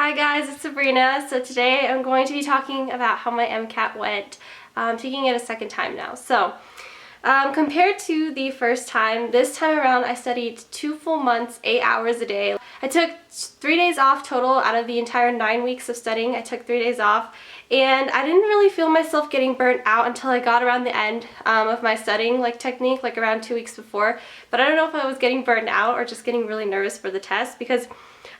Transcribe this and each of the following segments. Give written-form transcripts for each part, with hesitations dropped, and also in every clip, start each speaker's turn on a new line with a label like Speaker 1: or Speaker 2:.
Speaker 1: Hi guys, it's Sabrina. So today I'm going to be talking about how my MCAT went. I'm taking it a second time now. So compared to the first time, this time around I studied 2 full months, 8 hours a day. I took 3 days off total out of the entire 9 weeks of studying. I took 3 days off and I didn't really feel myself getting burnt out until I got around the end of my studying technique, around 2 weeks before. But I don't know if I was getting burnt out or just getting really nervous for the test, because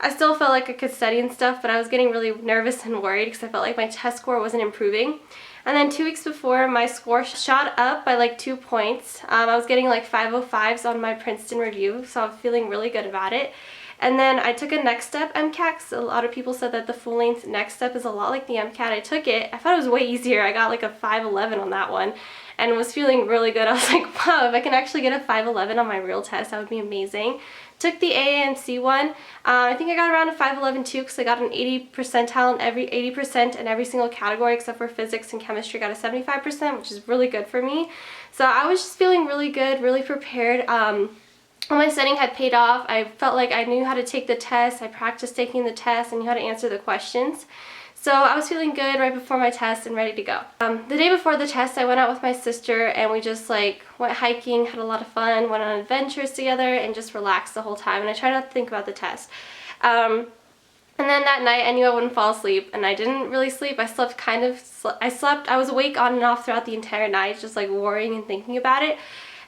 Speaker 1: I still felt like I could study and stuff, but I was getting really nervous and worried because I felt like my test score wasn't improving. And then 2 weeks before, my score shot up by 2 points. I was getting 505s on my Princeton review, so I'm feeling really good about it. And then I took a next step MCAT, because a lot of people said that the full length next step is a lot like the MCAT. I took it. I thought it was way easier. I got a 511 on that one and was feeling really good. I was like, wow, if I can actually get a 511 on my real test, that would be amazing. Took the AAMC one. I think I got around a 511 too, because I got an 80 percentile in every 80% in every single category except for physics and chemistry. Got a 75%, which is really good for me. So I was just feeling really good, really prepared. All my studying had paid off. I felt like I knew how to take the test. I practiced taking the test and knew how to answer the questions. So I was feeling good right before my test and ready to go. The day before the test, I went out with my sister and we just went hiking, had a lot of fun, went on adventures together, and just relaxed the whole time. And I tried not to think about the test. And then that night, I knew I wouldn't fall asleep, and I didn't really sleep. I slept I was awake on and off throughout the entire night, just worrying and thinking about it.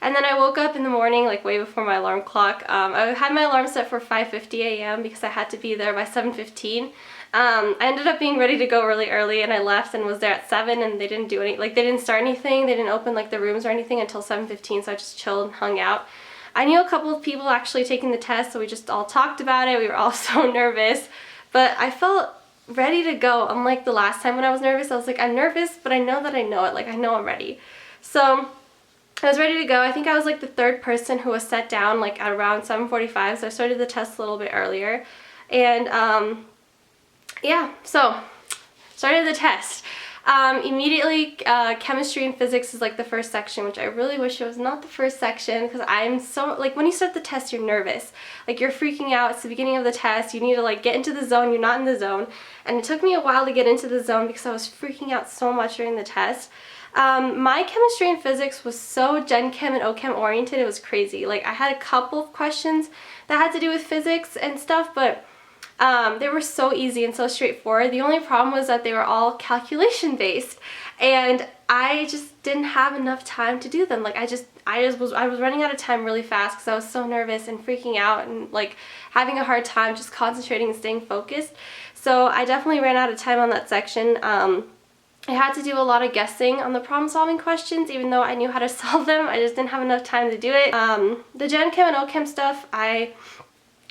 Speaker 1: And then I woke up in the morning, way before my alarm clock. I had my alarm set for 5:50 a.m. because I had to be there by 7:15. I ended up being ready to go really early, and I left and was there at 7, and they didn't do any, they didn't start anything. They didn't open the rooms or anything until 7:15, so I just chilled and hung out. I knew a couple of people actually taking the test, so we just all talked about it. We were all so nervous, but I felt ready to go. Unlike the last time when I was nervous, I was like, I'm nervous, but I know that I know it. I know I'm ready. So I was ready to go. I think I was the third person who was set down at around 7:45, so I started the test a little bit earlier. And yeah, so started the test. Immediately, chemistry and physics is the first section, which I really wish it was not the first section, because I'm so, when you start the test, you're nervous. You're freaking out. It's the beginning of the test. You need to get into the zone. You're not in the zone. And it took me a while to get into the zone because I was freaking out so much during the test. My chemistry and physics was so Gen Chem and OChem oriented, it was crazy. I had a couple of questions that had to do with physics and stuff, but they were so easy and so straightforward. The only problem was that they were all calculation based, and I just didn't have enough time to do them. I was running out of time really fast because I was so nervous and freaking out and having a hard time just concentrating and staying focused. So I definitely ran out of time on that section. I had to do a lot of guessing on the problem-solving questions, even though I knew how to solve them. I just didn't have enough time to do it. The Gen Chem and OChem stuff, I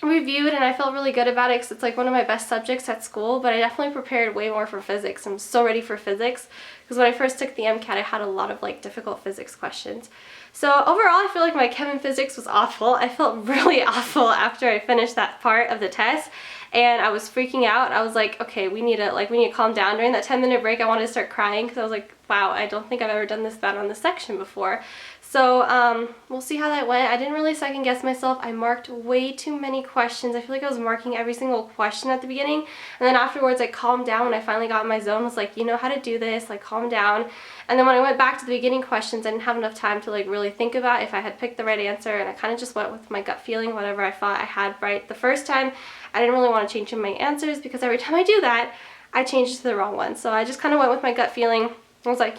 Speaker 1: reviewed and I felt really good about it because it's one of my best subjects at school, but I definitely prepared way more for physics. I'm so ready for physics because when I first took the MCAT, I had a lot of difficult physics questions. So overall, I feel like my chem and physics was awful. I felt really awful after I finished that part of the test, and I was freaking out. I was like, okay, we need to calm down. During that 10-minute break, I wanted to start crying because I was like, wow, I don't think I've ever done this bad on this section before. So we'll see how that went. I didn't really second guess myself. I marked way too many questions. I feel like I was marking every single question at the beginning, and then afterwards I calmed down when I finally got in my zone. I was like, you know how to do this, calm down. And then when I went back to the beginning questions, I didn't have enough time to really think about if I had picked the right answer, and I kind of just went with my gut feeling, whatever I thought I had right the first time. I didn't really want to change my answers because every time I do that, I change to the wrong one. So I just kind of went with my gut feeling. I was like,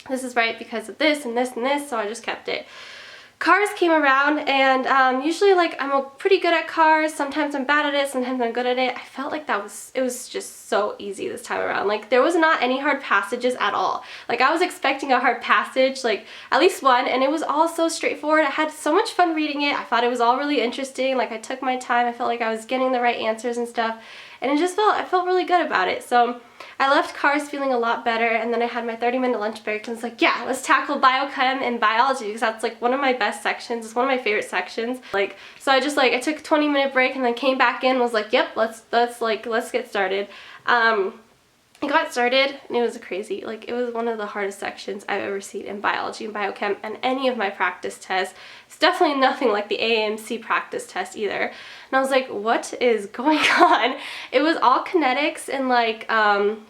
Speaker 1: this is right because of this and this and this, so I just kept it. Cars came around, and usually I'm pretty good at cars. Sometimes I'm bad at it, sometimes I'm good at it. I felt like it was just so easy this time around. There was not any hard passages at all. I was expecting a hard passage, at least one, and it was all so straightforward. I had so much fun reading it. I thought it was all really interesting. I took my time. I felt like I was getting the right answers and stuff, and I felt really good about it. So I left cars feeling a lot better, and then I had my 30-minute lunch break, and I was like, yeah, let's tackle biochem and biology, because that's one of my best sections. It's one of my favorite sections. So I just I took a 20-minute break and then came back in and was like, yep, let's get started. I got started and it was crazy. Like, it was one of the hardest sections I've ever seen in biology and biochem and any of my practice tests. It's definitely nothing like the AAMC practice test either. And I was like, what is going on? It was all kinetics and like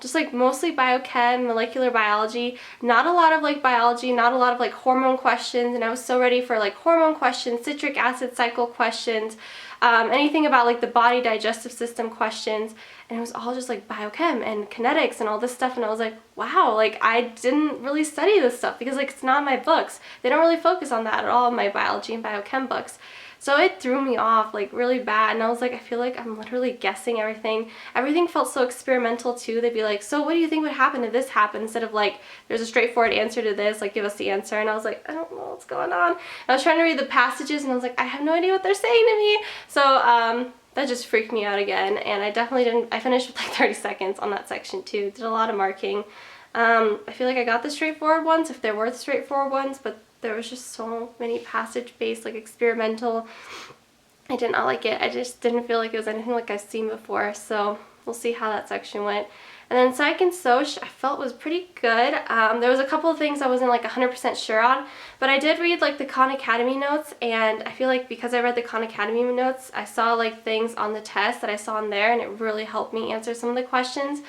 Speaker 1: just like mostly biochem, molecular biology, not a lot of like biology, not a lot of like hormone questions, and I was so ready for like hormone questions, citric acid cycle questions, anything about like the body digestive system questions, and it was all just like biochem and kinetics and all this stuff, and I was like, wow, like I didn't really study this stuff because like it's not in my books. They don't really focus on that at all in my biology and biochem books. So it threw me off like really bad, and I was like, I feel like I'm literally guessing everything. Everything felt so experimental too. They'd be like, so what do you think would happen if this happened, instead of like, there's a straightforward answer to this, like give us the answer. And I was like, I don't know what's going on. And I was trying to read the passages and I was like, I have no idea what they're saying to me. So that just freaked me out again, and I definitely didn't. I finished with like 30 seconds on that section too. Did a lot of marking. I feel like I got the straightforward ones if there were straightforward ones, but there was just so many passage-based, like experimental. I did not like it. I just didn't feel like it was anything like I've seen before, so we'll see how that section went. And then Psych and Soc I felt was pretty good. There was a couple of things I wasn't like 100% sure on, but I did read like the Khan Academy notes, and I feel like because I read the Khan Academy notes, I saw like things on the test that I saw in there, and it really helped me answer some of the questions.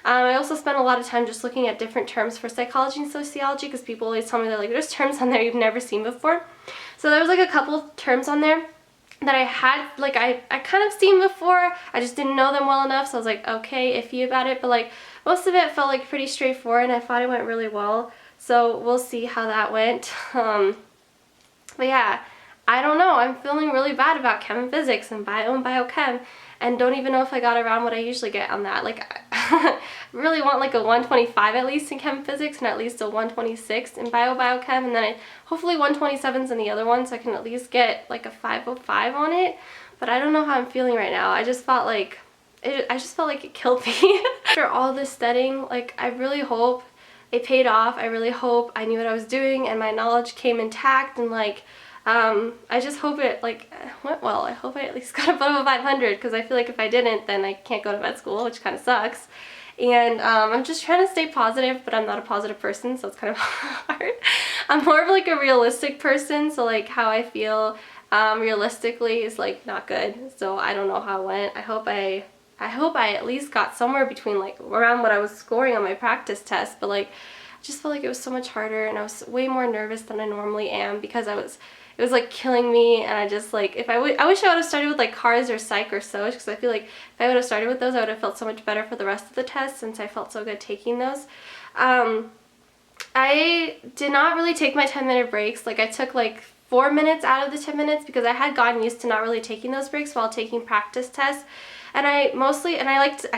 Speaker 1: I also spent a lot of time just looking at different terms for psychology and sociology, because people always tell me that like there's terms on there you've never seen before. So there was like a couple terms on there that I had, like I kind of seen before, I just didn't know them well enough, so I was like, okay, iffy about it, but like most of it felt like pretty straightforward, and I thought it went really well, so we'll see how that went. But yeah, I don't know, I'm feeling really bad about chem and physics and bio and biochem, and don't even know if I got around what I usually get on that. Like, I really want like a 125 at least in chem and physics, and at least a 126 in biochem, and then hopefully 127s in the other one, so I can at least get like a 505 on it. But I don't know how I'm feeling right now. I just felt like it killed me. After all this studying, like I really hope it paid off. I really hope I knew what I was doing and my knowledge came intact, and like I just hope it like went well. I hope I at least got above a 500, because I feel like if I didn't, then I can't go to med school, which kind of sucks. And I'm just trying to stay positive, but I'm not a positive person, so it's kind of hard. I'm more of like a realistic person, so like how I feel realistically is like not good. So I don't know how it went. I hope I at least got somewhere between like around what I was scoring on my practice test, but like I just felt like it was so much harder, and I was way more nervous than I normally am, because it was like killing me, and I just like, I wish I would have started with like cars or psych or soc, because I feel like if I would have started with those, I would have felt so much better for the rest of the test, since I felt so good taking those. I did not really take my 10-minute breaks. Like I took like 4 minutes out of the 10 minutes because I had gotten used to not really taking those breaks while taking practice tests. And I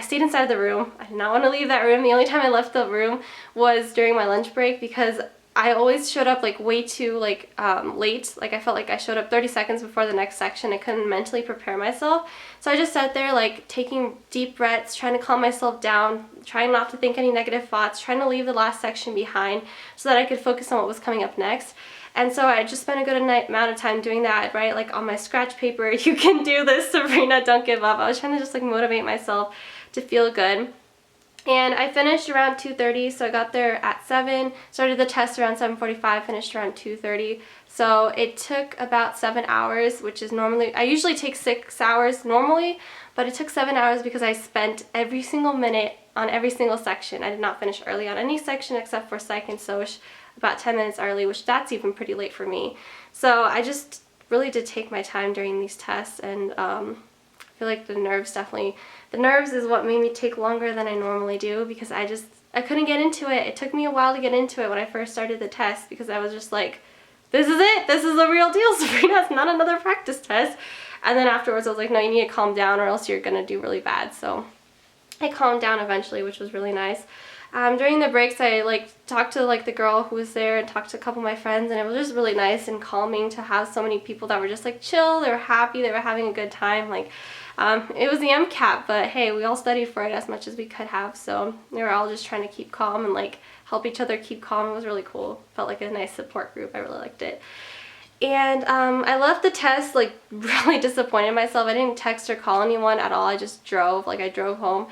Speaker 1: stayed inside the room. I did not want to leave that room. The only time I left the room was during my lunch break, because I always showed up like way too like late. Like I felt like I showed up 30 seconds before the next section. I couldn't mentally prepare myself. So I just sat there like taking deep breaths, trying to calm myself down, trying not to think any negative thoughts, trying to leave the last section behind so that I could focus on what was coming up next. And so I just spent a good amount of time doing that. I'd write like on my scratch paper, "You can do this, Sabrina, don't give up." I was trying to just like motivate myself to feel good. And I finished around 2:30, so I got there at 7, started the test around 7:45, finished around 2:30. So it took about 7 hours, which is normally, I usually take 6 hours normally, but it took 7 hours because I spent every single minute on every single section. I did not finish early on any section except for Psych and Soc, about 10 minutes early, which that's even pretty late for me. So I just really did take my time during these tests, and I feel like the nerves is what made me take longer than I normally do, because I couldn't get into it. It took me a while to get into it when I first started the test, because I was just like, this is it, this is the real deal, Sabrina, it's not another practice test. And then afterwards I was like, no, you need to calm down or else you're gonna do really bad. So I calmed down eventually, which was really nice. During the breaks, I like talked to like the girl who was there and talked to a couple of my friends, and it was just really nice and calming to have so many people that were just like chill, they were happy, they were having a good time. Like it was the MCAT, but hey, we all studied for it as much as we could have, so they were all just trying to keep calm and like help each other keep calm. It was really cool. Felt like a nice support group. I really liked it. And I left the test like really disappointed in myself. I didn't text or call anyone at all. I just drove. Like I drove home.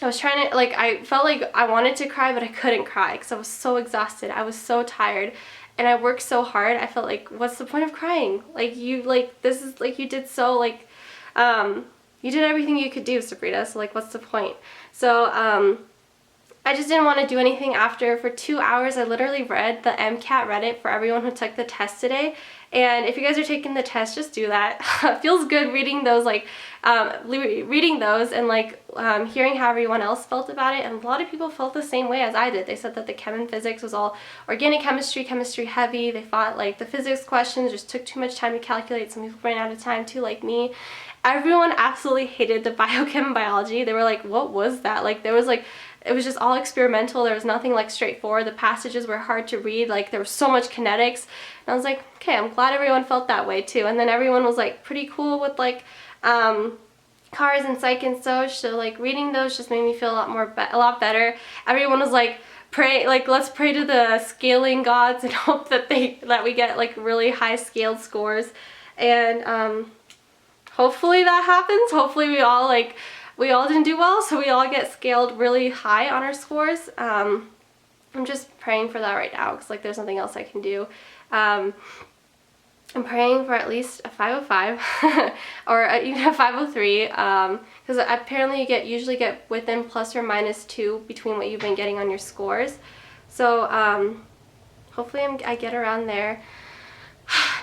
Speaker 1: I was trying to, like, I felt like I wanted to cry, but I couldn't cry because I was so exhausted. I was so tired, and I worked so hard. I felt like, what's the point of crying? Like, you, like, this is, like, you did so, like, you did everything you could do, Sabrina, so, like, what's the point? So, I just didn't want to do anything after. For 2 hours, I literally read the MCAT Reddit for everyone who took the test today. And if you guys are taking the test, just do that. It feels good reading those, like, reading those and, like, hearing how everyone else felt about it. And a lot of people felt the same way as I did. They said that the chem and physics was all organic chemistry heavy. They thought, like, the physics questions just took too much time to calculate. Some people ran out of time too, like me. Everyone absolutely hated the biochem and biology. They were like, what was that? Like, there was, like, it was just all experimental. There was nothing, like, straightforward. The passages were hard to read. Like, there was so much kinetics. And I was like, okay, I'm glad everyone felt that way too. And then everyone was, like, pretty cool with, like, cars and psych and soc. So, like, reading those just made me feel a lot better. Everyone was like, pray, like, let's pray to the scaling gods and hope that we get, like, really high scaled scores. And hopefully that happens. Hopefully we all didn't do well, so we all get scaled really high on our scores. I'm just praying for that right now because, like, there's nothing else I can do. I'm praying for at least a 505 or even a 503 because apparently you usually get within plus or minus 2 between what you've been getting on your scores. So hopefully I get around there.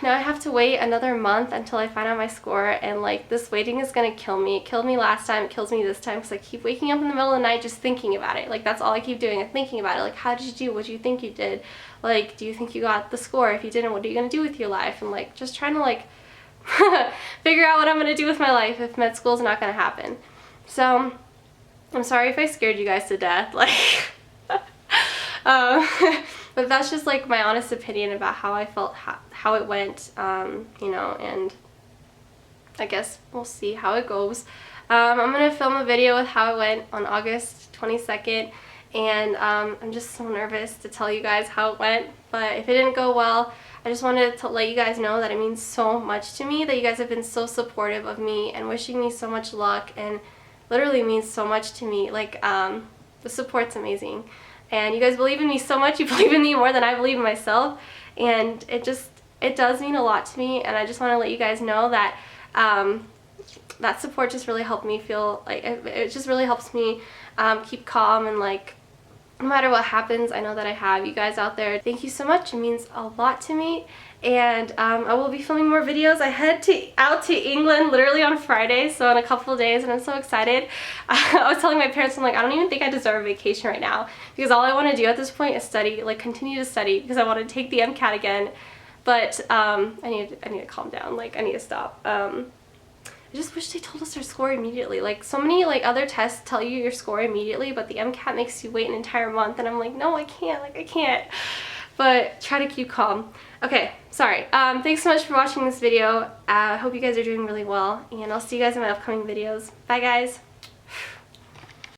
Speaker 1: Now I have to wait another month until I find out my score, and, like, this waiting is gonna kill me. It killed me last time, it kills me this time because I keep waking up in the middle of the night just thinking about it. Like, that's all I keep doing, I'm thinking about it. Like, how did you do? What do you think you did? Like, do you think you got the score? If you didn't, what are you gonna do with your life? And, like, just trying to, like, figure out what I'm gonna do with my life if med school's not gonna happen. So, I'm sorry if I scared you guys to death. Like, but that's just, like, my honest opinion about how I felt, how it went, you know, and I guess we'll see how it goes. I'm going to film a video with how it went on August 22nd, and I'm just so nervous to tell you guys how it went, but if it didn't go well, I just wanted to let you guys know that it means so much to me, that you guys have been so supportive of me and wishing me so much luck, and literally means so much to me. Like, the support's amazing. And you guys believe in me so much. You believe in me more than I believe in myself. And it does mean a lot to me. And I just want to let you guys know that that support just really helped me feel like, it just really helps me keep calm, and, like, no matter what happens, I know that I have you guys out there. Thank you so much. It means a lot to me. And I will be filming more videos. I head out to England literally on Friday, so in a couple of days, and I'm so excited. I was telling my parents, I'm like, I don't even think I deserve a vacation right now, because all I want to do at this point is study, like, continue to study, because I want to take the MCAT again. But I need to calm down. Like, I need to stop. I just wish they told us our score immediately. Like, so many, like, other tests tell you your score immediately, but the MCAT makes you wait an entire month, and I'm like, no, I can't. Like, I can't. But try to keep calm. Okay, sorry. Thanks so much for watching this video. I hope you guys are doing really well, and I'll see you guys in my upcoming videos. Bye, guys.